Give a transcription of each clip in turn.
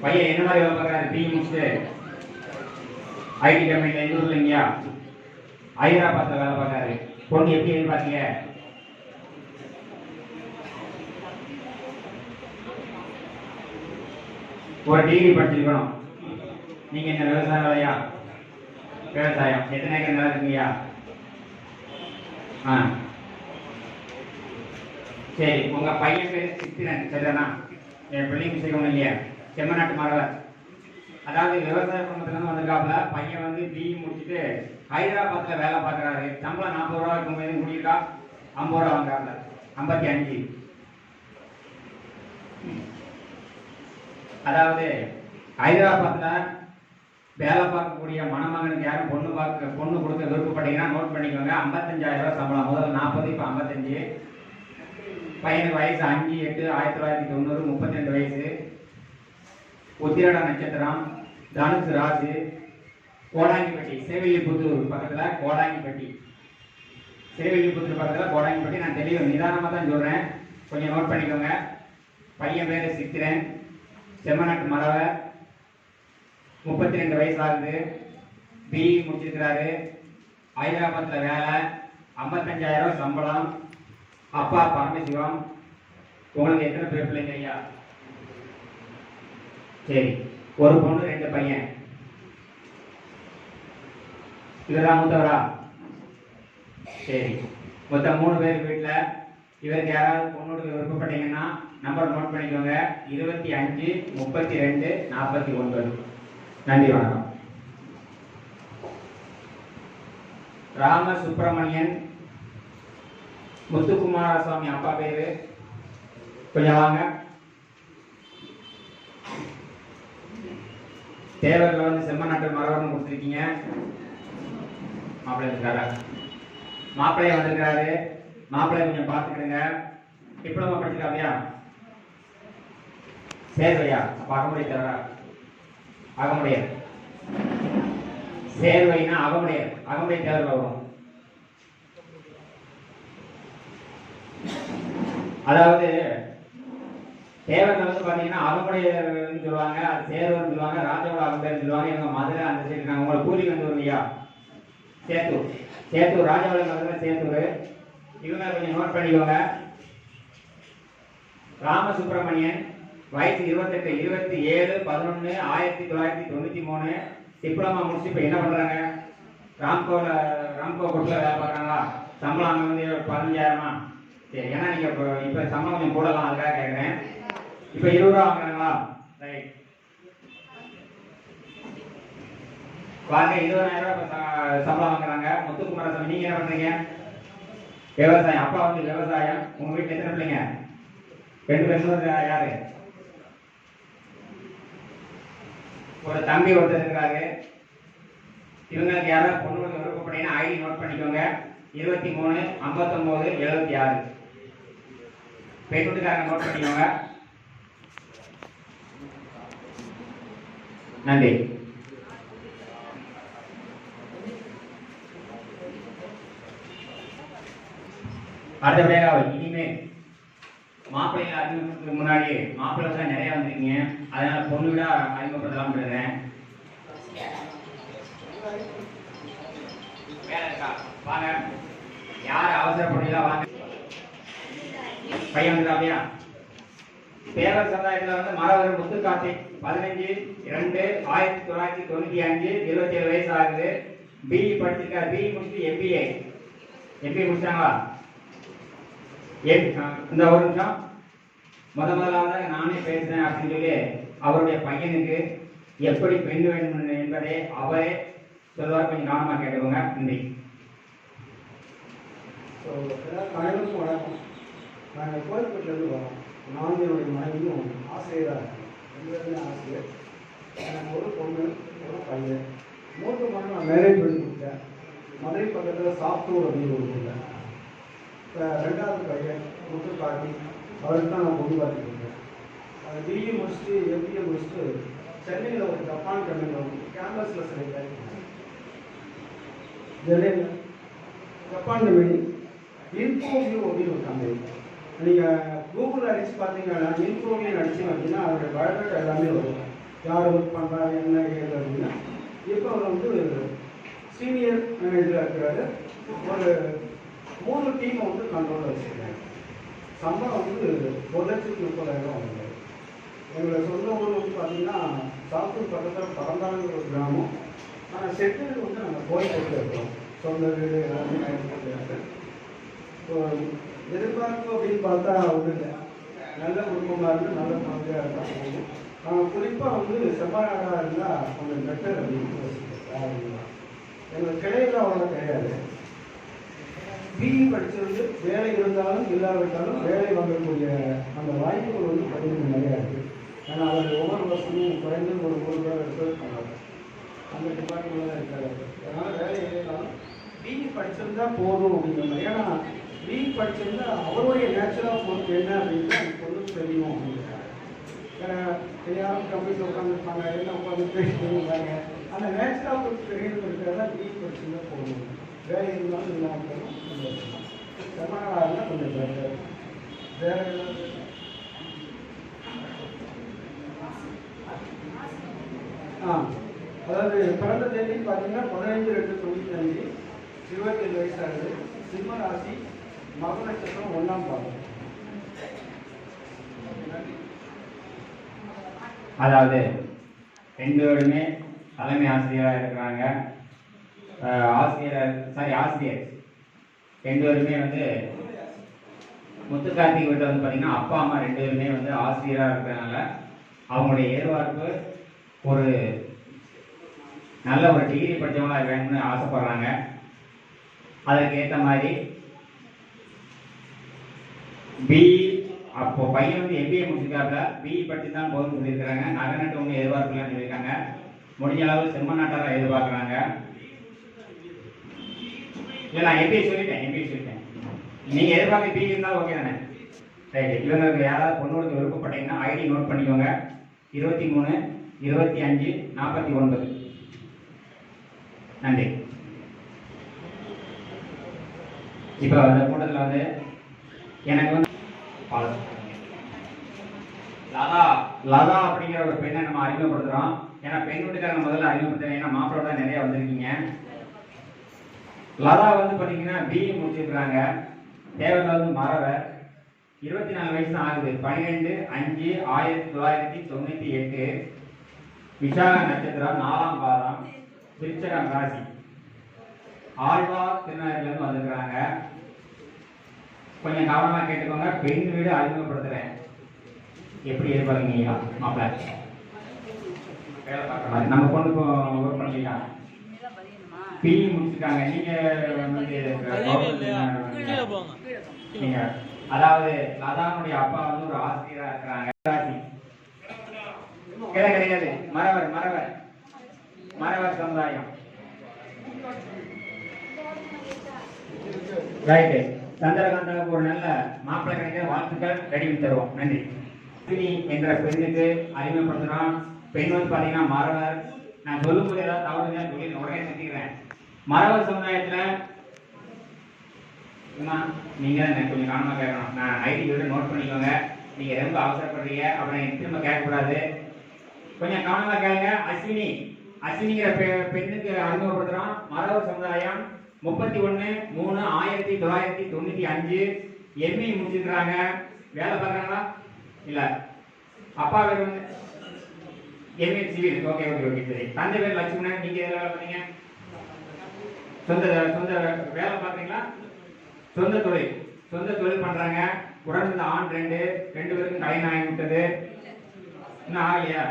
பையன் என்ன மாதிரி வேலை பார்க்குறாரு? பிஇ முடிச்சுட்டு ஐடி கம்பெனியில் எந்த ஊர்ல இல்லைங்கயா ஹைதராபாத்தில் வேலை பார்க்குறாரு. பொண்ணு எப்படி எதிர்பார்த்தீங்க? ஒரு டிகிரி படிச்சிருக்கணும். நீங்க என்ன விவசாய வேலையா? விவசாயம். எத்தனை ஏக்கர் நிலம் இருக்குங்கய்யா? சரி, உங்க பையன் பேரு சித்திரன் சரிதானா? என் பிள்ளைக்கு செய்யணும் இல்லையா? செம்மநாட்டு மாணவர். அதாவது விவசாய குடும்பத்துல வந்திருக்காப்புல. பையன் வந்து பிஇ முடிச்சுட்டு ஹைதராபாத்ல வேலை பார்க்கறாரு. சம்பளம் 40 ரூபா இருக்கும். போது முடியிருக்கா 50 ரூபா வாங்குறாங்க. 55. அதாவது ஹைதராபாத்ல வேலை பார்க்கக்கூடிய மணமகனுக்கு யாரும் பொண்ணு கொடுக்க விருப்பப்பட்டீங்கன்னா நோட் பண்ணிக்கோங்க. 55,000 ரூபாய் சம்பளம். முதல்ல 40, இப்போ 55. பையனுக்கு வயசு 5/8/1990, 32 வயசு. உத்திராட நட்சத்திரம், தனுசு ராசி, கோடாங்கிப்பட்டி, சேவிலிபுத்தூர் பக்கத்துல கோடாங்கிப்பட்டி. சேவிலிபுத்தூர் பக்கத்துல கோடாங்கிப்பட்டி. நான் தெளிவு நிதானமா தான் சொல்றேன், கொஞ்சம் நோட் பண்ணிக்கோங்க. பையன் பேரு சித்திரன், செம்மநாட்டு மரவர், 32 வயசு ஆகுது. பிஇ முடிச்சிருக்கிறாரு. ஹைதராபாத்ல வேலை, 55,000 ரூபாய் சம்பளம். அப்பா பரமசிவம். உங்களுக்கு எத்தனை பேர் பிள்ளைங்க ஐயா? சரி, ஒரு பொண்ணு 2 பையன். இவர்தான் மூத்தவரா? சரி, மொத்தம் 3 பேர் வீட்டுல. இவருக்கு யாராவது பொண்ணோடு விருப்பப்பட்டீங்கன்னா நம்பர் நோட் பண்ணிக்கோங்க. 25 32 49. நன்றி, வணக்கம். ராம சுப்பிரமணியன், முத்துக்குமாரசாமி அப்பா பேரு. கொஞ்சம் வாங்க. தேவர்கள் வந்து செம்மநாட்டு மரவர்னு கொடுத்துருக்கீங்க. மாப்பிள்ளை இருக்காரா? மாப்பிள்ளைய வந்திருக்காரு. மாப்பிள்ளைய கொஞ்சம் பார்த்துக்கிடுங்க. டிப்ளமா படிச்சிருக்காமையா? சேர்வையா? அப்ப அகமுடைய தேவரா? அகமுடைய சேர்வைனா அகமுடைய தேவர் வரும். அதாவது தேவர்கள் வந்து பாத்தீங்கன்னா அகமுடையன்னு சொல்லுவாங்க, அது சேர்வர்னு சொல்லுவாங்க, ராஜாவோட அகமுடையன்னு சொல்லுவாங்க. எங்க மதுரை அந்த சைடு இருக்காங்க. உங்களை பூரி வந்து வருங்கய்யா சேத்தூர் ராஜாவோட மதுரை சேத்தூர். இவங்க கொஞ்சம் நோட் பண்ணிக்கோங்க. ராமசுப்பிரமணியன், வயசு 28, 27/11/1993. டிப்ளமா முடிச்சு இப்ப என்ன பண்றாங்க? ராம்கோ கொட்டில் வேலை பார்க்கறாங்களா? சம்பளம் அங்க வந்து 15,000. சரி, ஏன்னா நீங்க இப்ப சம்பளம் கொஞ்சம் போடலாம், அதுக்காக கேட்கிறேன். இப்ப 20 ரூபா வாங்குறாங்களா? ரைட், வாங்க. 20,000 ரூபாய் சம்பளம் வாங்குறாங்க. முத்துக்குமாரசாமி, நீங்க என்ன பண்றீங்க? விவசாயம். அப்பா வந்து விவசாயம். உங்க வீட்டுல எத்தனை பிள்ளைங்க? 2 பேர். யாரு? ஒரு தம்பி ஒருத்தர் இருக்காரு. இவங்களுக்கு யாராவது பொண்ணு விருப்பப்பட்டீங்கன்னா ஐடி நோட் பண்ணிக்கோங்க. 23 59 76. பெண் வீட்டுக்காரங்க நோட் பண்ணிக்கோங்க. நன்றி. அடுத்தபடியாக இனிமே மாப்பிள்ளை அறிமுகத்துக்கு முன்னாடி மாப்பிள்ளை தான் நிறைய வந்திருக்கீங்க, அதனால பொண்ணு விட அறிமுகப்படுத்தலாம் இருக்கிறேன். வேலை இருக்கா? வாங்க. யார் அவசரப்படுறீங்களா? வாங்க. பையன் வந்துடாமையா? தேவர் சமுதாயத்தில் வந்து மரவர் முத்துக்காட்சி 15/2/1995, 27 வயசு ஆகுது. பிஇ படிச்சிருக்காரு. பிஇ முடிச்சுட்டு எம்பிஏ முடிச்சாங்களா? இந்த ஒரு நிமிஷம். முதலாவது நானே பேசுறேன் அப்படின்னு சொல்லி அவருடைய பையனுக்கு எப்படி பெண் வேண்டும் என்பதை அவரே சொல்வார். கொஞ்சம் கவனமா கேட்டுக்கோங்க. நன்றி. அனைவருக்கும் வணக்கம். நாங்கள் கோயில்பட்டிலேருந்து வரோம். நான் என்னுடைய மனைவியும் ஆசிரியராக இருக்கேன். ஆசிரியர். எனக்கு ஒரு பொண்ணு ஒரு பையன். 3 பொண்ணு நான் மேரேஜ் பண்ணி கொடுத்தேன். மதுரை பக்கத்தில் சாப்டூர் அப்படின்னு கொடுத்துருக்கேன். இப்போ 2வது பையன் முத்துக்காட்டி, அவருக்கு தான் நான் பொண்ணு பார்த்துருக்கேன். அது பிஇ முடிச்சுட்டு எம்பிஏ முடிச்சுட்டு சென்னையில் ஒரு ஜப்பான் கம்பெனியில் வந்து கேம்பஸில் செலக்ட் ஆகிருக்கேன். ஜப்பான் கம்பெனி இன்ஃபோவியூ அப்படின்னு ஒரு கம்பெனி. நீங்கள் கூகுளில் அடித்து பார்த்தீங்கன்னா இன்ஃபோவியூ அடிச்சிங்க அப்படின்னா அதோடைய பயோடேட்டா எல்லாமே வரும். யார் ஒர்க் பண்ணுறாங்க என்ன ஏது அப்படின்னா இப்போ அவர் வந்து சீனியர் மேனேஜராக இருக்கிறாரு. ஒரு 3 டீமை வந்து கண்ட்ரோலில் வச்சுருக்காரு. சம்பளம் வந்து 1,30,000 வாங்குறாரு. எங்களை சொந்த ஊர் வந்து பார்த்தீங்கன்னா சாத்தூர் பக்கத்தில் பரந்தாங்கிற ஒரு கிராமம். ஆனால் செட்டில் வந்து நாங்கள் கோயம்பேட்டில் இருக்கோம். சொந்த வீடு எல்லாமே இருக்கு. ஸோ எதிர்பார்ப்பு அப்படின்னு பார்த்தா வந்து நல்ல குடும்பமாக இருந்து நல்ல குழந்தையாக இருந்தால் போகும். ஆனால் குறிப்பாக வந்து செவ்வாயாக இருந்தால் கொஞ்சம் பெட்டர் அப்படின்னு யோசிக்கிறேன். எங்களுக்கு கிடையாது அவ்வளோ கிடையாது. பிஇ படிச்சிருந்து வேலை இருந்தாலும் இல்லாவிட்டாலும் வேலை வாங்கக்கூடிய அந்த வாய்ப்புகள் வந்து பார்த்தீங்கன்னா நிறையா இருக்குது. ஏன்னா அவர் ஒவ்வொரு வருஷமும் குறைந்து ஒரு 3 பேர் ரிசர்ச் பண்ணுறாங்க. அந்த டிபார்ட்மெண்ட்டில் தான் இருக்காரு. அதனால் வேலை இல்லைனாலும் பிஇ படிச்சிருந்தா போதும் அப்படிங்கிற மாதிரி. ஏன்னா பிஇ படிச்சிருந்தா அவருடைய நேச்சுரல் ஆஃப் ஒர்க் என்ன அப்படின்னு எனக்கு சொல்ல தெரியும் அப்படிங்கிறாங்க. ஏன்னா யாரும் கம்ப்யூட்டர் உட்காந்துருப்பாங்க, என்ன உட்காந்து பேசிட்டு அந்த நேச்சுரல் ஆஃப் ஒர்க் தெரியணுங்கிறதுக்காக பிஇ படிச்சிருந்தா போதும். வேலை இருந்தாலும் இல்லாமல் செம்மனாக இருந்தால் கொஞ்சம் பெட்டர். வேலை அதாவது பிறந்த தேதி பார்த்தீங்கன்னா 15/2/95, 27 வயசாகுது. சிம்ம ராசி, மக நட்சத்திரம் 1ஆம் பாதம். அதாவது 2 பேருமே தலைமை ஆசிரியராக இருக்கிறாங்க. ஆசிரியர் 2 பேருமே வந்து முத்துக்கார்த்திக் வீட்டில் வந்து பார்த்தீங்கன்னா அப்பா அம்மா 2 பேருமே வந்து ஆசிரியராக இருக்கிறதுனால அவங்களுடைய எதிர்பார்ப்பு ஒரு நல்ல ஒரு டிகிரி படித்தவங்களாக வேணும்னு ஆசைப்படுறாங்க. அதற்கு ஏற்ற மாதிரி பிஇ அப்போ பையன் வந்து எம்பிஏ முடிச்சிருக்காப்புல, பிஇ படிச்சு தான் போதும்னு சொல்லியிருக்கிறாங்க. நகை நட்டு ஒன்று எதிர்பார்க்கலாம்னு சொல்லியிருக்காங்க. முடிஞ்ச அளவு செம்ம நாட்டாரை எதிர்பார்க்குறாங்க. இல்லை நான் எம்பிஏ சொல்லிட்டேன். நீங்கள் எதிர்பார்க்க பிஇ இருந்தாலும் ஓகே தானே? ரைட்டு. இவங்களுக்கு யாராவது பொண்ணோடு விருப்பப்பட்டீங்கன்னா ஐடி நோட் பண்ணிக்கோங்க. 23 25 49. நன்றி. இப்போ அந்த கூட்டத்தில் வந்து எனக்கு வந்து லதா அப்படிங்கிற ஒரு பெண்ணை நம்ம அறிமுகப்படுத்துகிறோம். ஏன்னா பெண் வீட்டுக்காரங்க முதல்ல அறிமுகப்படுத்துறேன். ஏன்னா மாப்பிளோட நிறைய வந்திருக்கீங்க. லதா வந்து பார்த்தீங்கன்னா பிஇ முடிச்சிருக்கிறாங்க. தேவையில்ல வந்து மறவர். 24 வயசு தான் ஆகுது. 12/5/1998. விசாக நட்சத்திரம், 4ஆம் பாதம், விருச்சகம் ராசி. ஆழ்வார் திருநகரிலிருந்து வந்திருக்கிறாங்க. கொஞ்சம் கவனமா கேட்டுக்கோங்க. பெண் வீடு அறிமுகப்படுத்துறேன். எப்படி எதிர்பார்க்கீங்க மாப்பிள்ள? வேலை பார்க்குற மாதிரி நம்ம பொண்ணு ஒர்க் பண்ணிக்கலாம். பிஇ முடிச்சிருக்காங்க. நீங்க அதாவது லதாவுடைய அப்பா வந்து ஒரு ஆசிரியரா இருக்கிறாங்க. கிடையாது. மறவர் சமுதாயம். ரைட்டு. சந்திரகாந்தாவுக்கு ஒரு நல்ல மாப்பிள்ளை கிடைக்கிற வாழ்த்துக்கள் ரெடி பண்ணி தருவோம். நன்றி. என்ற பெண்ணுக்கு அறிமுகப்படுத்துறோம். பெண் வந்து பார்த்தீங்கன்னா மறவர். நான் சொல்லும்போது ஏதாவது தவறு சொல்லி உடனே நிறுத்திக்கிறேன். மறவர் சமுதாயத்தில் நீங்க கொஞ்சம் கவனமா கேட்கணும். நான் ஐடி நோட் பண்ணிக்கோங்க. நீங்க ரொம்ப அவசரப்படுறீங்க, அப்புறம் திரும்ப கேட்கக்கூடாது. கொஞ்சம் கவனமா கேளுங்க. அஸ்வினிங்கிற பெண்ணுக்கு அறிமுகப்படுத்துறோம். மறவர் சமுதாயம் 31/3/1995 எம்இ முடிச்சிருக்கிறாங்க. வேலை பார்க்குறாங்களா? இல்ல. அப்பா பேர் வந்து எம்இ சிவில். ஓகே. சரி. தந்தை பேர் லட்சுமணன். நீங்க எதில் வேலை பண்ணீங்க? சொந்த வேலை பார்க்குறீங்களா? சொந்த தொழில் பண்றாங்க. உடனே ஆண் 2 பேருக்கும் கல்யாணம் ஆகி விட்டது. இன்னும் ஆகலையா?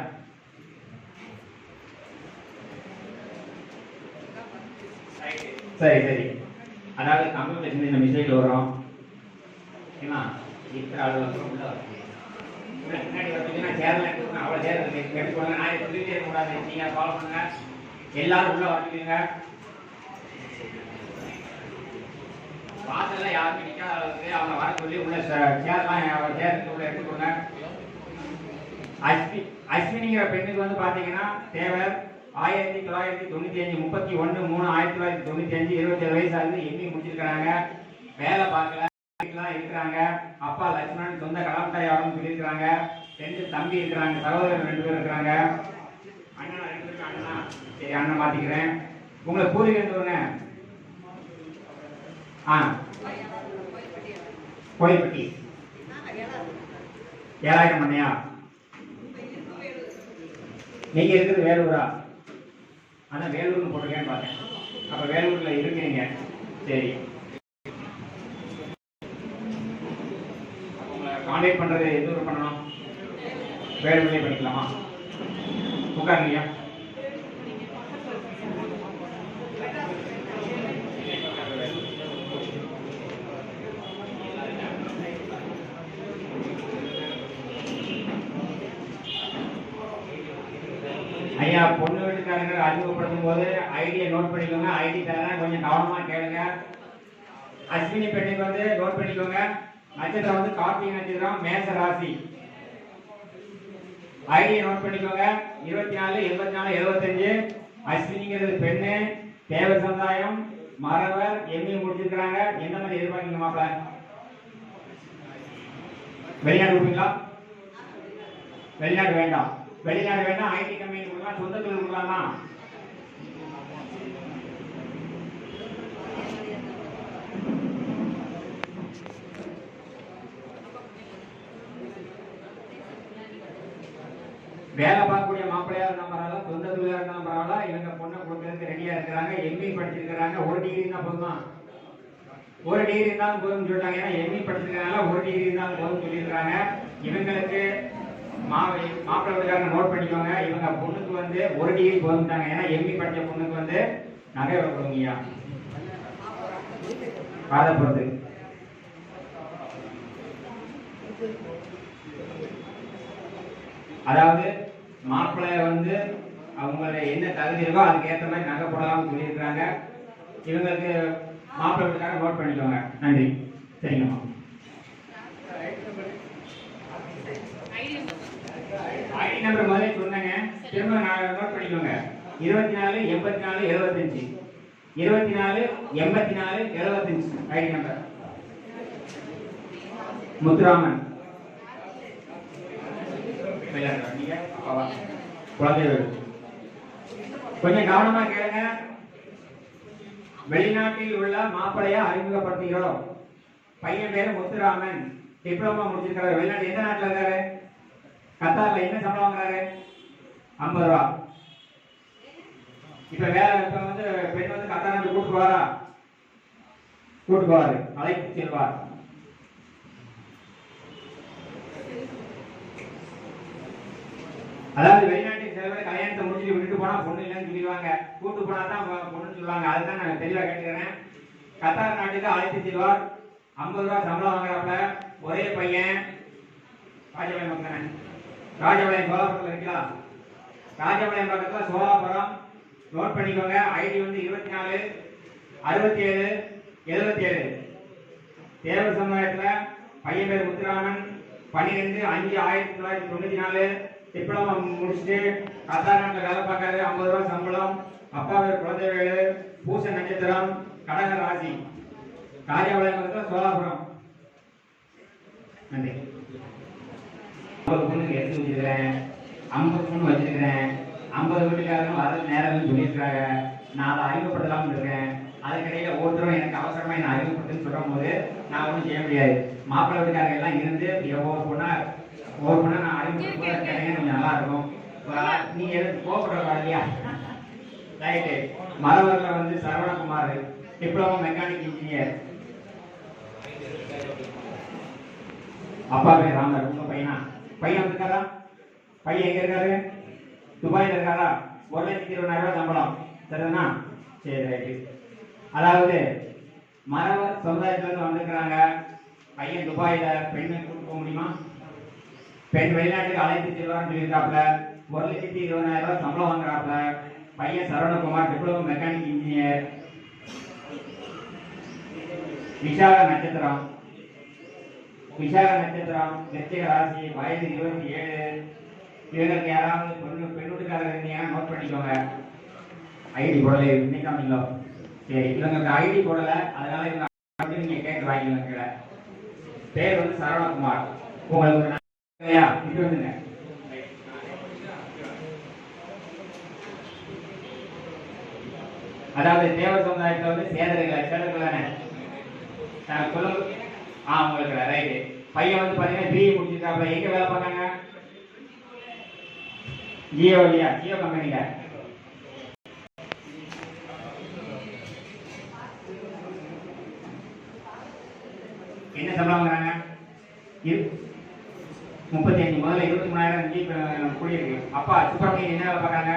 சரி. அதாவது கம்ப்யூட்டர் சின்ன மிஸ்டேக்ல வரும். ஏன்னா இத்தனை அலுவலகம் உள்ள முன்னாடி பார்த்தீங்கன்னா சேர்ல அவ்வளோ சேர் எடுத்துக்கோங்க. நான் சொல்லிட்டே இருக்கக்கூடாது. நீங்க ஃபாலோ பண்ணுங்க. எல்லாரும் உள்ள வரீங்க. வாசல்ல யாருமே நிற்காத அளவுக்கு அவங்க வர சொல்லி உள்ள சேர்லாம் உள்ள எடுத்துக்கோங்க. அஸ்வினிங்கிற பெண்ணுக்கு வந்து பாத்தீங்கன்னா தேவர் 1995 31/3/1995 27 வயசு ஆகுது. எம்இ முடிச்சிருக்காங்க. வேலை பார்க்கல இருக்கிறாங்க. அப்பா லட்சுமணன் சொந்த கலாம்டாய் யாரும் சொல்லியிருக்கிறாங்க. 2 தம்பி இருக்கிறாங்க. சகோதரர் 2 பேர் இருக்கிறாங்க. அண்ணன் மாத்திக்கிறேன். உங்களை பூர்வீகம் எந்த ஊருங்க? கோயில்பட்டி. 7000 மண்ணையா? நீங்க இருக்கிறது வேலூரா? ஆனா வேலூர்னு போட்டிருக்கேன்னு பார்த்தேன். அப்ப வேலூர்ல இருக்கீங்க. சரி, உங்களை கான்டாக்ட் பண்றது எந்த ஊர் பண்ணணும்? வேலூர்லயே பண்ணிக்கலாமா? உட்காருங்கய்யா. ஐயா, பொண்ணு வீட்டுக்காரங்க அறிமுகப்படுத்தும் போது ஐடியை நோட் பண்ணிக்கோங்க. ஐடி தரேன், கொஞ்சம் கவனமா கேளுங்க. அஸ்வினி பெண்ணுக்கு வந்து நோட் பண்ணிக்கோங்க. நட்சத்திரம் வந்து கார்த்திகை நட்சத்திரம், மேச ராசி. ஐடியை நோட் பண்ணிக்கோங்க. 24 84 75. அஸ்வினிங்கிறது பெண்ணு, தேவ சமுதாயம், மறவர், எம்ஏ முடிச்சிருக்கிறாங்க. என்ன மாதிரி எதிர்பார்க்கீங்க மாப்பிள்ள? வெளிநாடு கொடுப்பீங்களா? வெளிநாடு வேண்டாம். வெளிநாடு வேண்டாம். ஐடி கம்பெனி கொடுக்கலாம், சொந்த தொழில் கொடுக்கலாமா? வேலை பார்க்கக்கூடிய மாப்பிள்ளையா இருந்தாலும் பரவாயில்ல, சொந்த தொழிலா இருந்தாலும் பரவாயில்ல, இவங்க பொண்ணை கொடுக்கறதுக்கு ரெடியா இருக்கிறாங்க. எம்இ படிச்சிருக்கிறாங்க. ஒரு டிகிரி இருந்தா போதுமா? ஒரு டிகிரி இருந்தாலும் போதும்னு சொல்லிட்டாங்க. ஏன்னா எம்இ படிச்சிருக்கனால ஒரு டிகிரி இருந்தாலும் போதும்னு சொல்லியிருக்காங்க. இவங்களுக்கு மாப்பிள்ளை வீட்டுக்காரங்க நோட் பண்ணிக்கோங்க. இவங்க பொண்ணுக்கு வந்து ஒரு டிகிரி போதும்ட்டாங்க. ஏன்னா எம்இ படிச்ச பொண்ணுக்கு வந்து நகை கொடுங்கய்யா, காதை பொறுத்து. அதாவது மாப்பிள்ளை வந்து அவங்களோட என்ன தகுதி இருக்கோ அதுக்கு ஏற்ற மாதிரி நகை போடலாம்னு சொல்லியிருக்கிறாங்க. இவங்களுக்கு மாப்பிள்ளை வீட்டுக்காரங்க நோட் பண்ணிக்கோங்க. நன்றி. சரிங்கம்மா. ஐடி நம்பர் முதல்ல சொன்னேங்க, திரும்ப நோட் பண்ணிக்கோங்க. 24 84 75. 24 84 75 ஐடி நம்பர். முத்துராமன். கொஞ்சம் கவனமா கேளுங்க. வெளிநாட்டில் உள்ள மாப்பிள்ளையா அறிமுகப்படுத்துகிறோம். பையன் பேரு முத்துராமன், டிப்ளமா முடிச்சிருக்காரு. வெளிநாட்டு எந்த நாட்டுல இருக்காரு? கத்தார்ல. என்ன சம்பளம் வாங்குறாரு? 50 ரூபா. இப்ப வந்து பெண் வந்து கத்தார் நாட்டு கூட்டு போவாரா? கூட்டு போவாரு, அழைத்து செல்வார். அதாவது வெளிநாட்டுக்கு செலவு கல்யாணத்தை முடிச்சுட்டு விட்டுட்டு போனா பொண்ணு இல்லைன்னு சொல்லிடுவாங்க. கூட்டு போனா தான் பொண்ணுன்னு சொல்லுவாங்க. அதுதான் நான் தெளிவா கேட்டுக்கிறேன். கத்தார் நாட்டுக்கு அழைத்து செல்வார். 50 ரூபா சம்பளம் வாங்குறாப்புல. ஒரே பையன். ராஜபாளையம் பக்கம், ராஜபாளையம் சோலாபுரத்தில் இருக்கலாம். ராஜபாளையம் பக்கத்துல சோலாபுரம். நோட் பண்ணிக்கோங்க. ஐடி வந்து 24 67 77. தேவ சமுதாயத்துல பையன் பேர் முத்துராமன். 12 5 1994. டிப்ளமா முடிச்சுட்டு கத்தார் நாட்டில் வேலை பார்க்காரு. 50 ரூபா சம்பளம். அப்பா பேர் குலதேவேலு. பூச நட்சத்திரம், கடக ராசி. ராஜபாளையம் பக்கத்துல சோலாபுரம். நன்றி. 50 பொண்ணுக்கு எடுத்து வச்சிருக்கிறேன். 50 பொண்ணு வச்சிருக்கிறேன். 50 வீட்டுக்காரங்க வரது நேரம் சொல்லியிருக்காங்க. நான் அதை அறிமுகப்படுத்தலாம்னு இருக்கேன். அதுக்கிடையில ஒவ்வொருத்தரும் எனக்கு அவசரமா என்ன அறிமுகப்படுத்துன்னு சொல்லும் போது நான் ஒன்றும் செய்ய முடியாது. மாப்பிள்ளை வீட்டுக்காரங்க எல்லாம் இருந்து ஒவ்வொரு பொண்ணா நான் அறிமுகப்படுத்த கொஞ்சம் நல்லா இருக்கும். நீங்க எதுக்கு கோபப்படுறா இல்லையா? ரைட்டு. மரவர்ல வந்து சரவணகுமார், டிப்ளமோ மெக்கானிக் இன்ஜினியர். அப்பா பேர் ராமர். உங்க பையனா? பையன் இருக்காரா? பையன் எங்க இருக்காரு? துபாயில இருக்காரா? 1,20,000 சம்பளம். சரிதானா? சரி, ரைட்டு. அதாவது மரவர் சமுதாயத்துல இருந்து வந்திருக்கிறாங்க. பையன் துபாயில, பெண்ணை கூட்டு போக முடியுமா? பெண் வெளிநாட்டுக்கு அழைத்து செல்வார்னு சொல்லியிருக்காப்புல. 1,20,000 சம்பளம் வாங்குறாப்புல. பையன் சரவணகுமார், டிப்ளமோ மெக்கானிக் இன்ஜினியர். விசாக நட்சத்திரம், விருச்சிக ராசி. வயது 27. இவங்களுக்கு யாராவது பெண்ணுக்காரர் இருந்தீங்கன்னா நோட் பண்ணிக்கோங்க. ஐடி போடல இன்னைக்காமீங்களோ? சரி, இவங்களுக்கு ஐடி போடல, அதனால இவங்க நீங்க கேட்டு வாங்கிக்கோங்க. பேர் வந்து சரவணகுமார். உங்களுக்கு இது வந்துங்க. அதாவது தேவர் சமுதாயத்துல வந்து சேதர்களை தானே சொல்லுங்க. உங்களுக்கு ரைட்டு. பையன் வந்து பாத்தீங்கன்னா பிஇ முடிச்சிருக்காப்ல. எங்க வேலை பார்க்காங்க? ஜியோ இல்லையா? ஜியோ கம்பெனில. என்ன சம்பளம் வாங்குறாங்க? 35. முதல்ல 23,000 கூலி இருக்கு. அப்பா சுப்பிரமணியன் என்ன வேலை பார்க்கறாங்க?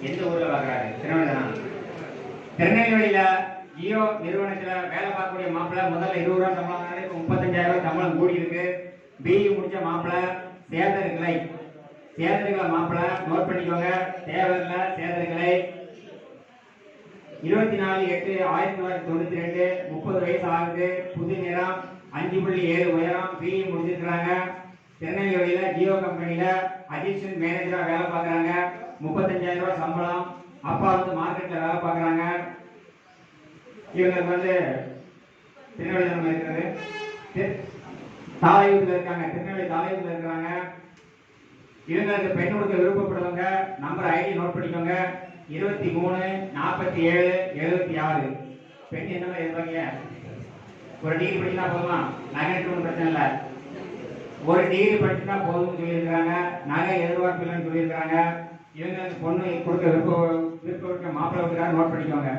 எந்த ஊர்ல பார்க்கறாரு? திருநெல்வேலியில ஜியோ நிறுவனத்துல வேலை பார்க்கக்கூடிய மாப்பிள்ள முதல்ல 20 ரூபா சம்பளம் வாங்கினாரு. இப்ப 35,000 சம்பளம் கூடி இருக்கு. பிஇ முடிச்ச மாப்பிள்ள சேதர்களை மாப்பிள்ள நோட் பண்ணிக்கோங்க. தேவர்ல சேதர்களை 24/8/1992 30 வயசு ஆகுது. புது நிறம் 5.7 உயரம். பிஇ முடிச்சிருக்காங்க. திருநெல்வேலியில ஜியோ கம்பெனில அசிஸ்டன்ட் மேனேஜரா வேலை பார்க்கறாங்க. 35,000 ரூபாய் சம்பளம். அப்பா வந்து மார்க்கெட்ல வேலை பார்க்கறாங்க. இவங்களுக்கு வந்து திருநெல்வேலியில இருக்கிறது தாளையூர்ல இருக்காங்க. திருநெல்வேலி தாளையூர்ல இருக்கிறாங்க. இவங்களுக்கு பெண் கொடுக்க விருப்பப்படுறவங்க நம்பர் ஐடி நோட் பண்ணிக்கோங்க. 23 47 76. பெண் என்ன மாதிரி எதிர்பார்க்கீங்க? ஒரு டிகிரி படிச்சா போதுமா? நகை ஒன்றும் பிரச்சனை இல்லை. ஒரு டிகிரி படிச்சுட்டா போதும்னு சொல்லியிருக்காங்க. நகை எதிர்பார்ப்பு இல்லைன்னு சொல்லியிருக்காங்க. இவங்களுக்கு பொண்ணு கொடுக்க விருப்ப மாப்பிள்ளை வீட்டுக்காரங்க நோட் பண்ணிக்கோங்க.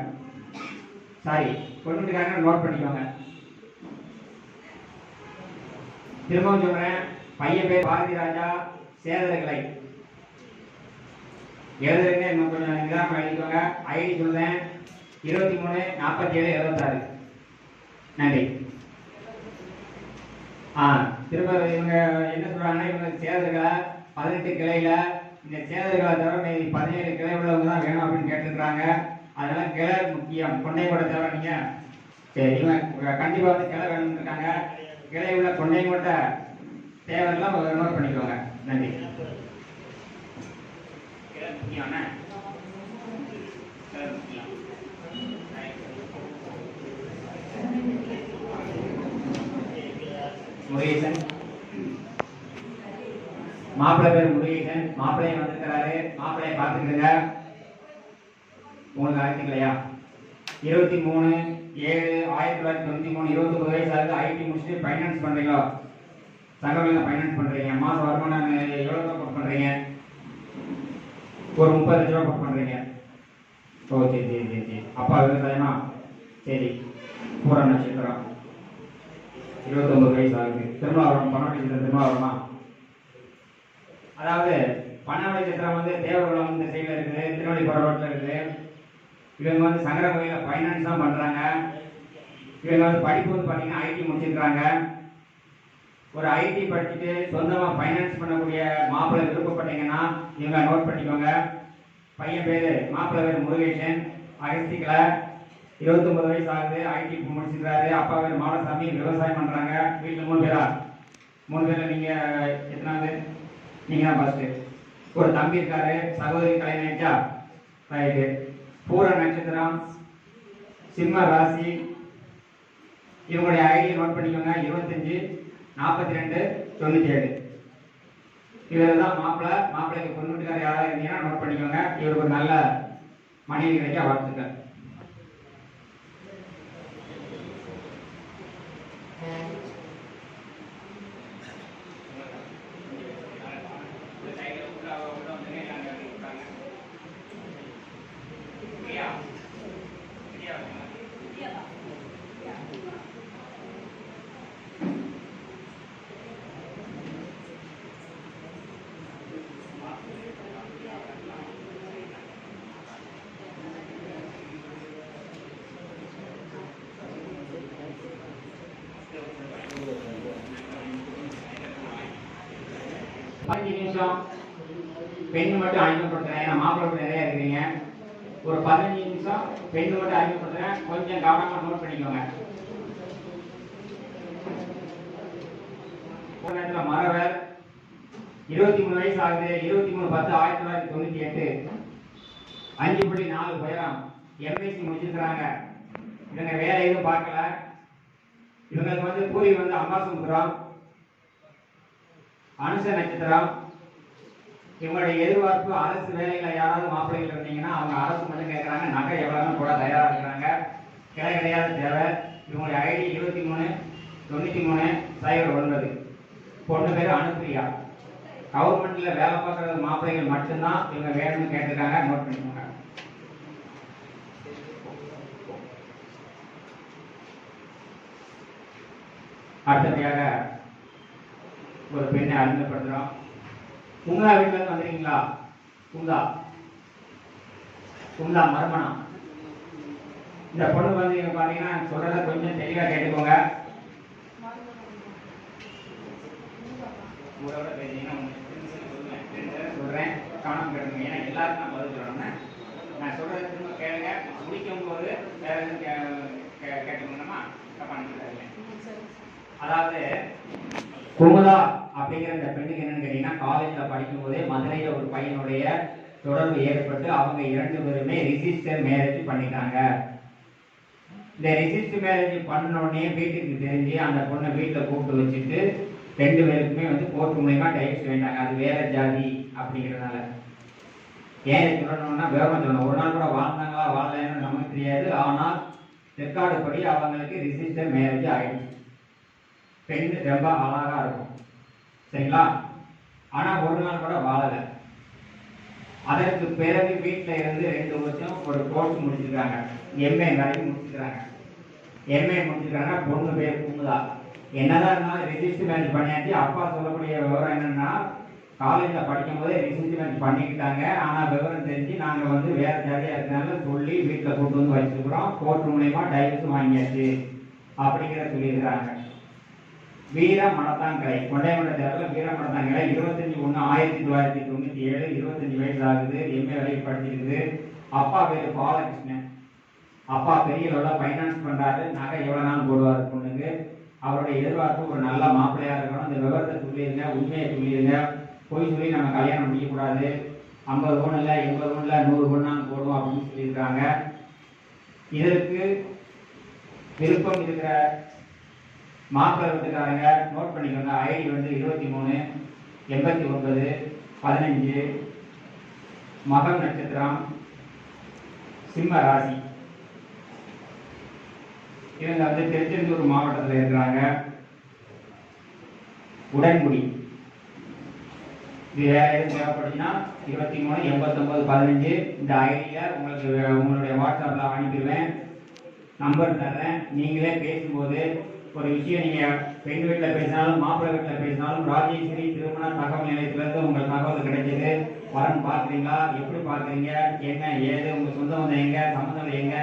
சாரி, பொண்ணு வீட்டுக்காரங்க நோட் பண்ணிக்கோங்க. திரும்பவும் சொல்றேன், பையன் பேர் பாரதி ராஜா, சேதர்களை. எழுதுறீங்க, இன்னும் கொஞ்சம் நிதானமா எழுதிக்கோங்க. ஐடி சொல்றேன், 23 47 76. நன்றி. திரும்ப இவங்க என்ன சொல்றாங்கன்னா, இவங்க சேதர்களை 18 கிளையில, இந்த சேதர்களை தவிர 17 கிளை உள்ளவங்க தான் வேணும் அப்படின்னு கேட்டுருக்காங்க. அதனால கிளை முக்கியம். கொண்டை கூட தவிர நீங்க சரி, இவங்க கண்டிப்பா வந்து கிளை வேணும்னு இருக்காங்க. கிளை உள்ள கொண்டை கூட தேவையெல்லாம் நோட் பண்ணிக்கோங்க. நன்றி. முருகேசன் மாப்பிள்ளை பேர் முருகேசன். மாப்பிள்ளைய வந்திருக்கிறாரு. மாப்பிள்ளைய பார்த்துக்கிடுங்க. உங்களுக்கு அழைச்சிக்கலையா? 23/7/1993 29 வயசு ஆகுது. ஐடி முடிச்சுட்டு ஃபைனான்ஸ் பண்றீங்களா? சங்கமில் ஃபைனான்ஸ் பண்றீங்க. மாசம் வருமானம் எவ்வளவு போட் பண்றீங்க? ஒரு 30 லட்ச ரூபா போட் பண்றீங்க. ஓ சரி சரி சரி சரி. அப்பா விவசாயமா? சரி. பூரா நட்சத்திரம். 29 வயசு ஆகுது. திருமாவளவன் பணவட்டி சித்திரம் திருமாவளவமா? அதாவது பணவட்டி சித்திரம் வந்து தேவகுளம் இந்த சைடில் இருக்குது. திருநெல்வேலி போகிற ரோட்டில் இருக்குது. இவங்க வந்து சங்கரமொழியில் ஃபைனான்ஸ் தான் பண்ணுறாங்க. இவங்க வந்து படிப்பு வந்து பார்த்தீங்கன்னா ஐடி முடிச்சிருக்கிறாங்க. ஒரு ஐடி படிச்சுட்டு சொந்தமாக ஃபைனான்ஸ் பண்ணக்கூடிய மாப்பிள்ளை விருப்பப்பட்டீங்கன்னா இவங்க நோட் பண்ணிக்கோங்க. பையன் பேர் மாப்பிள்ளை பேர் முருகேசன், அகஸ்திகளை, 29 வயசு ஆகுது. ஐடி முடிச்சிருக்காரு. அப்பா பேர் மாடசாமி, விவசாயம் பண்ணுறாங்க. வீட்டில் 3 பேரா? 3 பேரில் நீங்கள் எத்தனாவது? நீங்கள் தான் ஃபஸ்ட்டு. ஒரு தம்பி இருக்காரு. சகோதரி கல்யாணம் ஆயிடுச்சா? ரைட்டு. பூர நட்சத்திரம், சிம்ம ராசி. இவங்களுடைய ஐடியை நோட் பண்ணிக்கோங்க. 25 42 97. இவர் தான் மாப்பிள்ளை. மாப்பிள்ளைக்கு பொண்ணு வீட்டுக்காரர் யாராவது இருந்தீங்கன்னா நோட் பண்ணிக்கோங்க. இவருக்கு ஒரு நல்ல மனைவி கிடைக்க வாழ்த்துக்கள். பெண்ணு மட்டும் அறிமுகப்படுத்துறேன். ஏன்னா மாப்பிள்ளை நிறைய இருக்கிறீங்க. ஒரு 15 நிமிஷம் பெண்ணு மட்டும் அறிமுகப்படுத்துறேன். கொஞ்சம் கவனமா நோட் பண்ணிக்கோங்க. மரவர் 23 வயசு ஆகுது. 23/10/1998. 5.4 உயரம். எம்எஸ்சி முடிச்சிருக்கிறாங்க. இவங்க வேலை எதுவும் பார்க்கல. இவங்களுக்கு வந்து பூர்வீகம் வந்து அம்பாசமுத்திரம், அனுச நட்சத்திரம். இவங்களுடைய எதிர்பார்ப்பு அரசு வேலைகளை யாராவது மாப்பிள்ளைகள் இருந்தீங்கன்னா அவங்க அரசு மட்டும் கேட்குறாங்க, நகை எவ்வளோன்னு கூட தயாராக இருக்கிறாங்க. கிளை கிடையாது தேவை. இவங்களுடைய ஐடி 239309. பொண்ணு பேர் அனுப்பிரியா. கவர்மெண்ட்ல வேலை பார்க்குற மாப்பிள்ளைகள் மட்டும்தான் இவங்க வேணும்னு கேட்டிருக்காங்க. நோட் பண்ணிக்கோங்க. அடுத்தபடியாக ஒரு பெண்ணை அறிமுகப்படுத்துகிறோம். குமுதா வீட்டில் இருந்து வந்துருக்கீங்களா? குமுதா மறுமணம். இந்த பொண்ணு வந்து இங்க பாத்தீங்கன்னா சொல்றத கொஞ்சம் தெளிவா கேட்டுக்கோங்க. உங்களோட பேசிங்கன்னா சொல்றேன், கவனம் கேட்டுங்க. ஏன்னா எல்லாருக்கும் நான் பதில் சொல்லணும். நான் சொல்றதை திரும்ப கேளுங்க. முடிக்கும் போது வேற எதுவும் கேட்டுக்கணுமா? தப்பா நினைக்காதீங்க. அதாவது குமுதா அப்படிங்கிற இந்த பெண்ணுக்கு என்னன்னு கேட்டீங்கன்னா, காலேஜ்ல படிக்கும் போதே மதுரையில ஒரு பையனுடைய தொடர்பு ஏற்பட்டு அவங்க 2 பேருமே ரிஜிஸ்டர் மேரேஜ் பண்ணிட்டாங்க. இந்த ரிஜிஸ்டர் மேரேஜ் பண்ண உடனே வீட்டுக்கு தெரிஞ்சு அந்த பொண்ணை வீட்டில் கூப்பிட்டு வச்சுட்டு 2 பேருக்குமே வந்து கோர்ட் மூலமா டைவர்ஸ் வேண்டாங்க. அது வேற ஜாதி அப்படிங்கிறதுனால. ஏன் சொல்லணும்னா விவரம் சொல்லணும். ஒரு நாள் கூட வாழ்ந்தாங்களா வாழலைன்னு நமக்கு தெரியாது. ஆனால் ரெக்கார்டு படி அவங்களுக்கு ரிஜிஸ்டர் மேரேஜ் ஆயிடுச்சு. பெண் ரொம்ப அழகா இருக்கும், சரிங்களா? ஆனா ஒரு நாள் கூட வாழலை. அதற்கு பிறகு வீட்டில் இருந்து 2 வருஷம் ஒரு கோர்ஸ் முடிச்சிருக்காங்க. எம்ஏ வரைக்கும் முடிச்சிருக்காங்க. எம்ஏ முடிச்சிருக்காங்க. பொண்ணு பேர் குமுதா. என்னதான் இருந்தாலும் ரிஜிஸ்டர் மேரேஜ் பண்ணியாச்சு. அப்பா சொல்லக்கூடிய விவரம் என்னன்னா, காலேஜில் படிக்கும் போதே ரிஜிஸ்டர் மேரேஜ் பண்ணிக்கிட்டாங்க. ஆனால் விவரம் தெரிஞ்சு நாங்கள் வந்து வேற ஜாதியாக இருக்கிறனால சொல்லி வீட்டில் கூட்டு வந்து வச்சுருக்கிறோம். கோர்ட் மூலயமா டைவர்ஸ் வாங்கியாச்சு அப்படிங்கிற சொல்லியிருக்கிறாங்க. வீர மணத்தாங்கரை, கொண்டைமண்ட தேர்தலில் வீர மணத்தாங்கரை 25/1/1997, 25 வயசு ஆகுது. எம்ஏ வரைக்கும் படிச்சிருக்குது. அப்பா பேரு பாலகிருஷ்ணன். அப்பா பெரிய அளவில் ஃபைனான்ஸ் பண்றாரு. நகை எவ்வளவு நாள் போடுவார் பொண்ணுக்கு. அவருடைய எதிர்பார்ப்பு ஒரு நல்ல மாப்பிள்ளையா இருக்கணும். இந்த விவரத்தை சொல்லிடுங்க, உண்மையை சொல்லிடுங்க. போய் சொல்லி நம்ம கல்யாணம் முடிக்கக்கூடாது. 50 பவுன் இல்லை, 80 பவுன் இல்லை, 100 பவுன் போடுவோம் அப்படின்னு சொல்லியிருக்காங்க. இதற்கு விருப்பம் இருக்கிற மாப்பிள்ளை வீட்டுக்காரங்க நோட் பண்ணிக்கோங்க. ஐடி வந்து 238915, மகம் நட்சத்திரம், சிம்ம ராசி. இவங்க வந்து திருச்செந்தூர் மாவட்டத்தில் இருக்கிறாங்க. உடன்குடி. இது வேற எதுவும் தேவைப்படுச்சுன்னா 238915 இந்த ஐடியில உங்களுக்கு உங்களுடைய வாட்ஸ்அப்ல அனுப்பிடுவேன். நம்பர் தர்றேன். நீங்களே பேசும்போது ஒரு விஷயம், நீங்க பெண் வீட்டில் பேசினாலும் மாப்பிள்ளை வீட்டில் பேசினாலும் ராஜேஸ்வரி திருமண தகவல் நிலையத்திலிருந்து உங்களுக்கு தகவல் கிடைச்சது. வரன் பார்க்குறீங்களா, எப்படி பார்க்குறீங்க, என்ன ஏது, உங்க சொந்த வந்தம் எங்க, சம்மந்தம் எங்க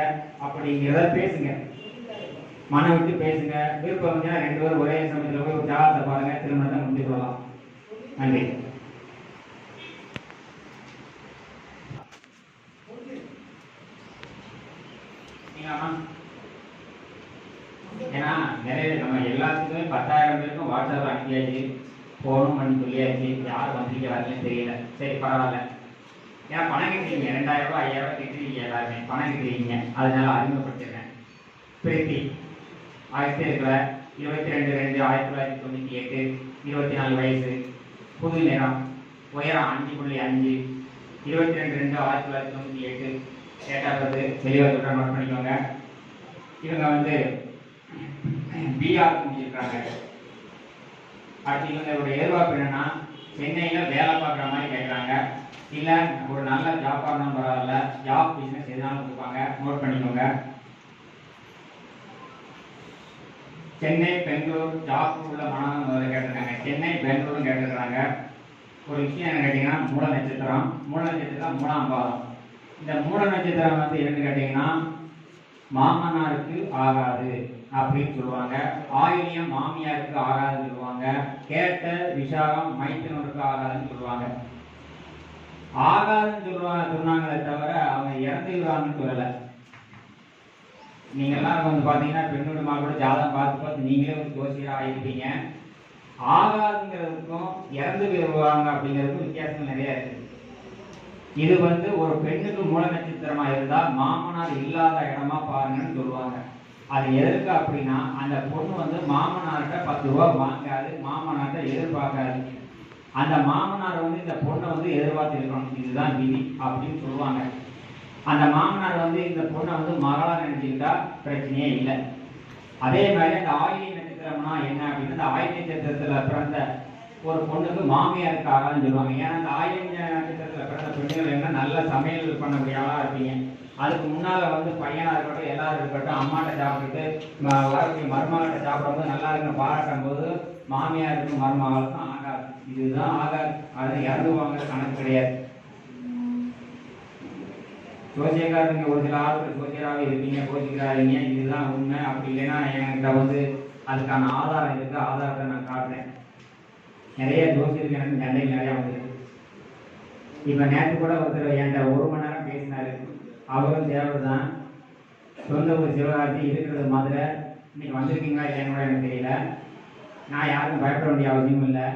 அப்படிங்கிறத பேசுங்க. மனம் விட்டு பேசுங்க. விருப்பம் வந்து 2 பேரும் ஒரே சமயத்தில் போய் ஒரு ஜாதகத்தை பாருங்க, திருமணத்தை முடிஞ்சு கொள்ளலாம். நன்றி. ஏன்னா நிறைய நம்ம எல்லாத்துக்குமே 10,000 பேருக்கும் வாட்ஸ்அப் அனுப்பியாச்சு, போனும் பண்ணி சொல்லியாச்சு. யார் வந்திருக்க வரலன்னு தெரியல. சரி பரவாயில்ல. ஏன்னா பணம் கட்டுறீங்க, 2000 ரூபாய் 5000 கட்டுறீங்க. எல்லாருமே பணம் கட்டுறீங்க. அதனால அறிமுகப்படுத்திடுறேன். பிரீத்தி ஆயிரத்தி இருக்கிற 22/2/1998, 24 வயசு, புது நிறம், உயரம் 5.5, 22/2/1998. டேட் ஆஃப் பர்த் தெளிவாக சொல்கிறேன், நோட் பண்ணிக்கோங்க. இவங்க வந்து பிஆர் முடிச்சிருக்காங்க. அடுத்து இவங்களுடைய எதிர்பார்ப்பு என்னன்னா, சென்னையில் வேலை பார்க்குற மாதிரி கேட்குறாங்க. இல்லை ஒரு நல்ல ஜாப் இருந்தாலும் பரவாயில்ல, ஜாப் பிஸ்னஸ் எதுனாலும் கொடுப்பாங்க. நோட் பண்ணிக்கோங்க. சென்னை பெங்களூர் ஜாப் உள்ள மாணவர்கள் முதல்ல கேட்டிருக்காங்க. சென்னை பெங்களூரும் கேட்டிருக்கிறாங்க. ஒரு விஷயம் என்ன கேட்டிங்கன்னா, மூல நட்சத்திரம். மூல நட்சத்திரம் 3ஆம் பாதம். இந்த மூல நட்சத்திரம் வந்து என்னன்னு கேட்டிங்கன்னா, மாமனாருக்கு ஆகாது அப்படின்னு சொல்லுவாங்க. ஆயிலியம் மாமியாருக்கு ஆகாதுன்னு சொல்லுவாங்க. கேட்ட விசாகம் மைத்தனருக்கு ஆகாதுன்னு சொல்லுவாங்க. ஆகாதுன்னு சொன்னாங்களே தவிர அவங்க இறந்துடுவாங்கன்னு சொல்லலை. நீங்கள்லாம் வந்து பார்த்தீங்கன்னா பெண்ணோட கூட ஜாதகம் பார்த்து நீங்களே ஒரு ஜோசியராக ஆகிருப்பீங்க. ஆகாதுங்கிறதுக்கும் இறந்து வருவாங்க அப்படிங்கிறதுக்கும் வித்தியாசம் நிறைய இருக்குது. இது வந்து ஒரு பெண்ணுக்கு மூல நட்சத்திரமா இருந்தால் மாமனார் இல்லாத இடமா பாருங்கன்னு சொல்லுவாங்க. அது எதற்கு அப்படின்னா அந்த பொண்ணு வந்து மாமனார்கிட்ட 10 ரூபா வாங்காது, மாமனார்கிட்ட எதிர்பார்க்காது. அந்த மாமனார் வந்து இந்த பொண்ணை வந்து எதிர்பார்த்து இருக்கணும், இதுதான் விதி அப்படின்னு சொல்லுவாங்க. அந்த மாமனார் வந்து இந்த பொண்ணை வந்து மகளா நினைச்சுக்கிட்டா பிரச்சனையே இல்லை. அதே மாதிரி அந்த ஆயிலி நட்சத்திரம்னா என்ன அப்படின்னா, இந்த ஆயிலி நட்சத்திரத்துல பிறந்த ஒரு பொண்ணுக்கு மாமியாருக்கு ஆகாதுன்னு சொல்லுவாங்க. ஏன்னா அந்த ஆயிலி நட்சத்திரத்துல பிறந்த பெண்கள் என்ன நல்ல சமையல் பண்ணக்கூடிய ஆளா இருப்பீங்க. அதுக்கு முன்னால வந்து பையனா இருக்கட்டும், எல்லாரும் இருக்கட்டும், அம்மாட்ட சாப்பிட்டுட்டு வரக்கூடிய மருமகிட்ட சாப்பிடும்போது நல்லா இருக்குன்னு பாராட்டும் போது மாமியாருக்கும் மருமகளுக்கும் ஆகாது, இதுதான் ஆகாது. அதை இறந்துவாங்க, கணக்கு கிடையாது. ஜோசியக்காரங்க ஒரு சில ஆட்கள் ஜோசியராகவே இருப்பீங்க, கோச்சிக்கிறாதீங்க, இதுதான் உண்மை. அப்படி இல்லைன்னா என்கிட்ட வந்து அதுக்கான ஆதாரம் இருக்கு, ஆதாரத்தை நான் காட்டுறேன். நிறைய ஜோசியருக்கு எனக்கு சண்டைகள் நிறையா வந்துருக்கு. இப்போ நேற்று கூட ஒருத்தர் என்கிட்ட 1 மணி நேரம் பேசினாரு. அவரும் தேவர் தான், சொந்த ஊர் சிவகாசி, இருக்கிறது மதுரை. இன்னைக்கு வந்திருக்கீங்களா இல்லைன்னு கூட எனக்கு தெரியல. நான் யாருக்கும் பயப்பட வேண்டிய அவசியமும் இல்லை,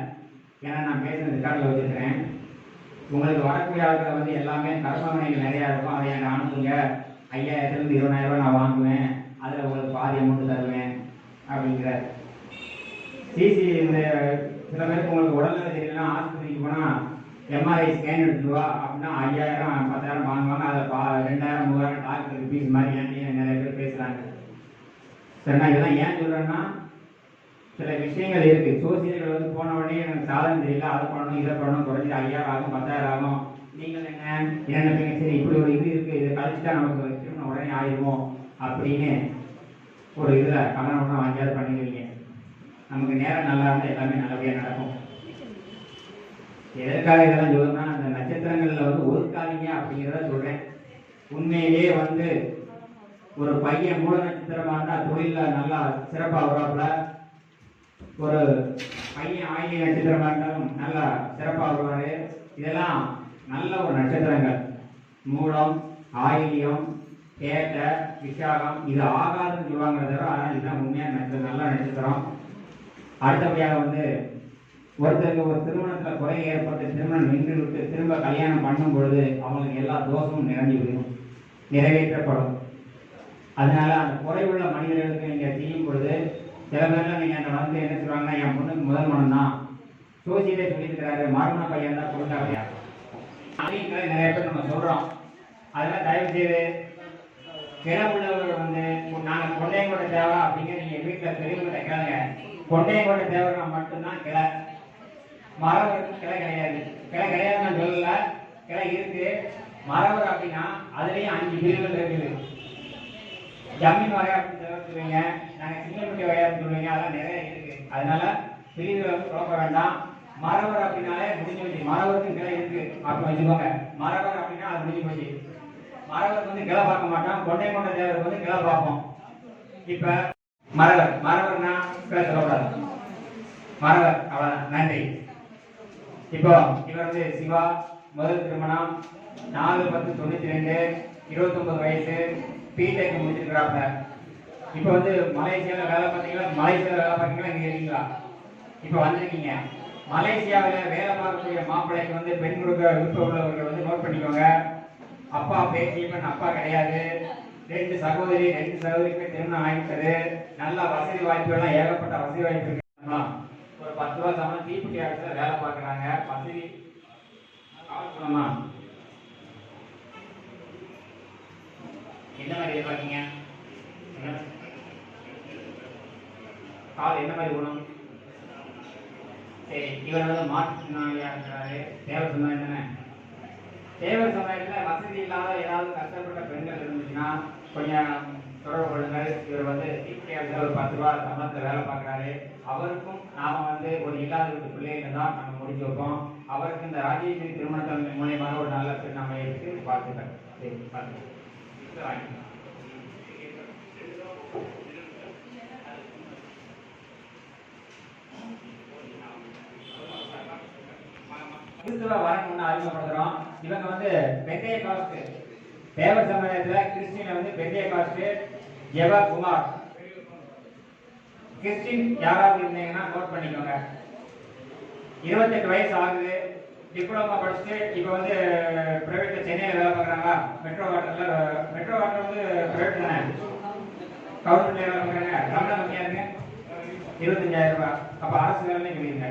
ஏன்னா நான் பேசுகிற ரெக்கார்டில் வச்சுருக்கிறேன். உங்களுக்கு வரக்கூடிய ஆட்களை வந்து எல்லாமே கர்மவினைகள் நிறையா இருக்கும், அதை எனக்கு அனுப்புங்க, 5000 to 20000 ரூபாய் நான் வாங்குவேன், அதில் உங்களுக்கு பாதி அமௌண்ட் தருவேன் அப்படிங்கிறார். சிசி இந்த சில பேருக்கு உங்களுக்கு உடல்நிலை தெரியலன்னா ஆஸ்பத்திரிக்கு போனால் எம்ஆர்ஐ ஸ்கேன் எடுத்துட்டு வா அப்படின்னா 5000 10,000 வாங்குவாங்க. அதில் 2000 3000 டாக்டருக்கு ஃபீஸ் மாதிரி ஏன்ட்டு நிறைய பேர் பேசுகிறாங்க. சரிண்ணா, இதெல்லாம் ஏன் சொல்கிறேன்னா சில விஷயங்கள் இருக்குது. சோசியல்கள் வந்து போன உடனே எனக்கு சாதனை தெரியல, அதை பண்ணணும் இதை பண்ணணும், குறைஞ்சி 5000 ஆகும் 10,000 ஆகும். நீங்கள் என்ன நினைப்பீங்க, சரி இப்படி ஒரு இது இருக்குது, இதை கழிச்சுட்டா நமக்கு திரும்ப உடனே ஆயிடுவோம் அப்படின்னு ஒரு இதில் கடன் ஒன்றும் வாங்கியாவது பண்ணிடுவீங்க. நமக்கு நேரம் நல்லா இருந்தால் எல்லாமே நல்லபடியாக நடக்கும். எதற்காக இதெல்லாம் சொல்லுன்னா, அந்த நட்சத்திரங்களில் வந்து ஒதுக்காதீங்க அப்படிங்கிறத சொல்கிறேன். உண்மையிலேயே வந்து ஒரு பையன் மூல நட்சத்திரமாக இருந்தால் தொழிலில் நல்லா சிறப்பாக வருவாப்புல, ஒரு பையன் ஆயிலி நட்சத்திரமாக இருந்தாலும் நல்லா சிறப்பாக வருவார். இதெல்லாம் நல்ல ஒரு நட்சத்திரங்கள். மூலம், ஆயிலியம், கேட்ட, விசாகம் இது ஆகாதுன்னு சொல்லுவாங்க தவிர, ஆனால் இதுதான் உண்மையான நட்சத்திரம், நல்ல நட்சத்திரம். அடுத்தபடியாக வந்து ஒருத்தருக்கு ஒரு திருமணத்தில் குறை ஏற்பட்டு திருமணம் நின்று விட்டு திரும்ப கல்யாணம் பண்ணும் பொழுது அவங்களுக்கு எல்லா தோஷமும் நிறைஞ்சு விடும், நிறைவேற்றப்படும். அதனால அந்த குறைவுள்ள மனிதர்களுக்கு நீங்கள் செய்யும் பொழுது சில பேர்லாம் நீங்கள் அந்த வந்து என்ன சொல்லுவாங்கன்னா, என் பொண்ணுக்கு முதல் மனம் தான் சோசியலே சொல்லியிருக்கிறாரு, மறுமண பையன் தான் கொடுத்தாங்க, அதையும் நிறைய பேர் நம்ம சொல்கிறோம். அதெல்லாம் தயவு செய்து கிளம்புள்ளவர்கள் வந்து நாங்கள் கொண்டையங்கோட தேவை அப்படிங்கிற நீங்கள் வீட்டில் பெரியவங்கிட்ட கேளுங்க. கொண்டையங்கோட தேவைன்னா மட்டும்தான் கிளை, மரவருக்கு கிளை கிடையாது. கிளை கிடையாது நான் சொல்லல, கிளை இருக்கு. மரவர் அப்படின்னா அதுலேயும் 5 பிரிவுகள் இருக்குது. ஜமீன் வகையாருன்னு சொல்லுவீங்க, நாங்கள் சிங்கப்பட்டி வகையாருன்னு சொல்லுவீங்க, அதெல்லாம் நிறைய இருக்கு. அதனால பிரிவுகளை வந்து குழப்ப வேண்டாம். மரவர் அப்படின்னாலே முடிஞ்சு போச்சு, மரவருக்கும் கிளை இருக்கு அப்படின்னு வச்சுக்கோங்க. மரவர் அப்படின்னா அது முடிஞ்சு போச்சு. மரவருக்கு வந்து கிளை பார்க்க மாட்டோம், கொண்டை கொண்ட தேவருக்கு வந்து கிளை பார்ப்போம். இப்ப மரவர்னா கிளை சொல்லக்கூடாது, மரவர் அவ்வளவுதான். நன்றி. இப்போ இவர் வந்து சிவா, முதல் திருமணம், 4/10/92, 29 வயசு, பிடெக் முடிச்சிருக்கிறாப்ல. இப்போ வந்து மலேசியாவில் வேலை பார்த்தீங்களா, மலேசியாவில் வேலை பார்த்தீங்களா, இங்கே இருக்கீங்களா? இப்போ வந்திருக்கீங்க. மலேசியாவில் வேலை பார்க்கக்கூடிய மாப்பிள்ளைக்கு வந்து பெண் கொடுக்க விருப்பம் உள்ளவர்கள் வந்து நோட் பண்ணிக்கோங்க. அப்பா பேச்சு பெண் அப்பா கிடையாது. 2 சகோதரிக்குமே திருமணம் ஆகிவிட்டது. நல்ல வசதி வாய்ப்புகள்லாம் ஏகப்பட்ட வசதி வாய்ப்பு இருக்கு. ஒரு 10 ரூபா சம்பளம் தீப்பெட்டி ஆஃபீஸில் வேலை பார்க்குறாங்க. வசதி கால் என்ன மாதிரி எதிர்பார்க்கீங்க? கால் என்ன மாதிரி குணம்? சரி, இவர் வந்து மாற்றுத்திறனாளியா இருக்கிறாரு. தேவர் சமுதாயம் தானே. தேவர் சமுதாயத்தில் வசதி இல்லாத ஏதாவது கஷ்டப்பட்ட பெண்கள் இருந்துச்சுன்னா கொஞ்சம் தொடர்பு கொள்ளுங்கள். இவர் வந்து தீப்பெட்டி ஆஃபீஸில் ஒரு 10 ரூபா சம்பளத்தில் வேலை பார்க்குறாரு. அவருக்கும் நாம வந்து ஒரு இல்லாத வீட்டு பிள்ளைகள் தான் நம்ம முடிச்சு வைப்போம். அவருக்கு இந்த ராஜேஸ்வரி திருமணத்தின் மூலியமாக ஒரு நல்ல பெண் நம்ம எடுத்து பார்த்துக்கிறேன். சரி, பார்த்துக்கிறேன். கிறிஸ்துவ வரணும்னு அறிமுகப்படுத்துறோம். இவங்க வந்து பெந்தைய காஸ்ட், தேவர் சமயத்துல கிறிஸ்டின் வந்து பெந்தைய காஸ்ட், ஜெவகுமார். கிறிஸ்டின் யாராவது இருந்தீங்கன்னா நோட் பண்ணிக்கோங்க. 28 வயசு ஆகுது. டிப்ளமா படிச்சுட்டு இப்போ வந்து பிரைவேட்ல சென்னையில் வேலை பார்க்குறாங்களா? மெட்ரோ வாட்டர் வந்து பிரைவேட் தானே, கவர்மெண்ட் வேலை பார்க்குறாங்க, சம்பளம் கம்மியா இருக்கு, 25,000 ரூபாய். அப்ப அரசு வேலைன்னு சொல்லிடுங்க.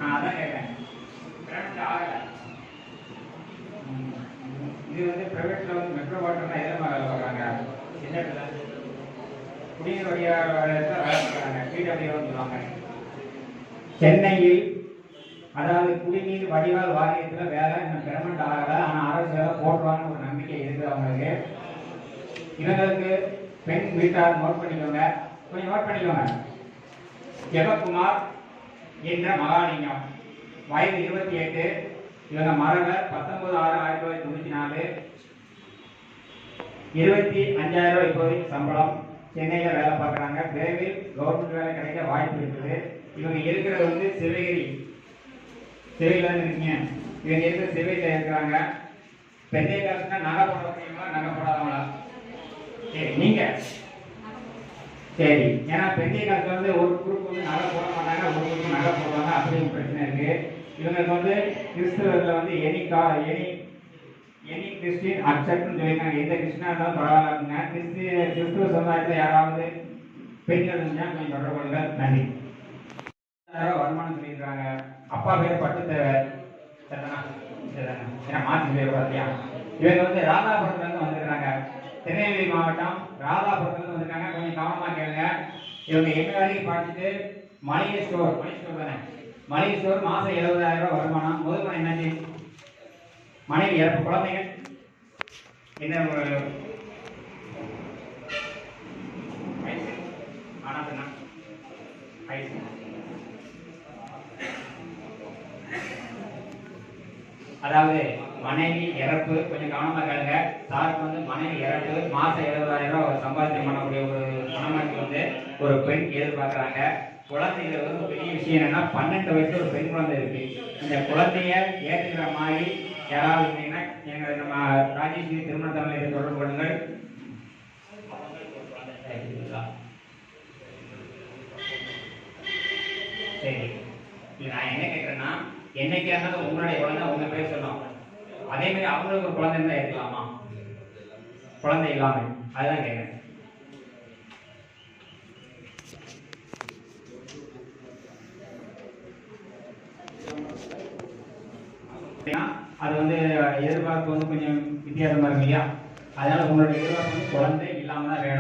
அதான் கேட்குறேன், பிரைவேட்ல ஆகல. இது வந்து பிரைவேட்ல வந்து மெட்ரோ வாட்டர்னா எதில் வேலை பார்க்குறாங்க, என்ன இடத்துல குடிநீர் வழியாக வேலை பார்க்குறாங்க, பிடபிள்யூன்னு சொல்லுவாங்க. சென்னையில் அதாவது குடிநீர் வடிகால் வாரியத்தில் வேலை இன்னும் பெர்மனண்ட் ஆகலை, ஆனால் அரசு வேலை போடுவான்னு ஒரு நம்பிக்கை இருக்குது அவங்களுக்கு. இவங்களுக்கு பெண் வீட்டார் நோட் பண்ணிக்கோங்க, கொஞ்சம் நோட் பண்ணிக்கோங்க. ஜெகக்குமார் என்ற மகாலிங்கம், வயது 28, இவங்க மரவர், 19/6/1994, 25,000 ரூபாய் இப்போதைக்கு சம்பளம், சென்னையில் வேலை பார்க்குறாங்க. விரைவில் கவர்மெண்ட் வேலை கிடைக்க வாய்ப்பு இருக்குது. இவங்க இருக்கிறது வந்து சிறையில் இருக்கீங்க, இவங்க இருக்கிற சிறையில் இருக்கிறாங்க. பெரிய காசுனா நகை போட முடியுமா, நகை போடாதவங்களா? சரி நீங்க சரி, ஏன்னா பெரிய காசுல வந்து ஒரு குரூப் வந்து நகை போட மாட்டாங்க, ஒரு குரூப் நகை போடுவாங்க, அப்படின்னு பிரச்சனை இருக்கு. இவங்களுக்கு வந்து கிறிஸ்துவர்ல வந்து எனி கிறிஸ்டின் அக்செப்ட்னு சொல்லியிருக்காங்க. எந்த கிறிஸ்டினா இருந்தாலும் பரவாயில்ல. கிறிஸ்துவ சமுதாயத்தில் யாராவது பெண்கள் இருந்தா கொஞ்சம் தொடர்பு கொள்ளுங்கள். நன்றி. வருமானம் சொல்லியிருக்காங்க. அப்பா பேர் பட்டுத்தேவர், ஏன்னா மாற்றி பேர் பார்த்தியா. இவங்க வந்து ராதாபுரத்துல இருந்து வந்திருக்காங்க, திருநெல்வேலி மாவட்டம் ராதாபுரத்துல இருந்து வந்திருக்காங்க. கொஞ்சம் கவனமா கேளுங்க. இவங்க எங்க வேலைக்கு பார்த்துட்டு மளிகை ஸ்டோர் தானே, மளிகை ஸ்டோர், மாசம் 70,000 ரூபாய் வருமானம். முதல் என்னாச்சு, மனைவி இறப்பு, குழந்தைங்க என்ன ஆனா பெண்ணா அதாவது மனைவி இறப்பு, கொஞ்சம் கவனமா கேளுங்க. சாருக்கு வந்து மனைவி இறப்பு, மாசம் 70,000 ரூபாய் சம்பாதிக்க பண்ணக்கூடிய ஒரு மணமனுக்கு வந்து ஒரு பெண் எதிர்பார்க்குறாங்க. குழந்தைகள் வந்து பெரிய விஷயம் என்னன்னா 12 வயசு ஒரு பெண் குழந்தை இருக்கு. இந்த குழந்தைய ஏற்றுக்கிற மாதிரி யாராவது இருந்தீங்கன்னா எங்களை நம்ம ராஜேஸ்வரி திருமண தமிழை தொடர்பு கொள்ளுங்கள். சரி, நான் என்ன கேட்கிறேன்னா, என்னைக்கா இருந்தாலும் உங்களுடைய குழந்தை உங்க பேர் சொல்லணும். அதே மாதிரி அவங்களுக்கு ஒரு குழந்தை இருந்தா எடுக்கலாமா, குழந்தை இல்லாம? அதுதான் கேட்கிறேன். அது வந்து எதிர்பார்ப்பு வந்து கொஞ்சம் வித்தியாசமா இருக்கு இல்லையா? அதனால உங்களுடைய எதிர்பார்ப்பு வந்து குழந்தை இல்லாம தான் வேணும்.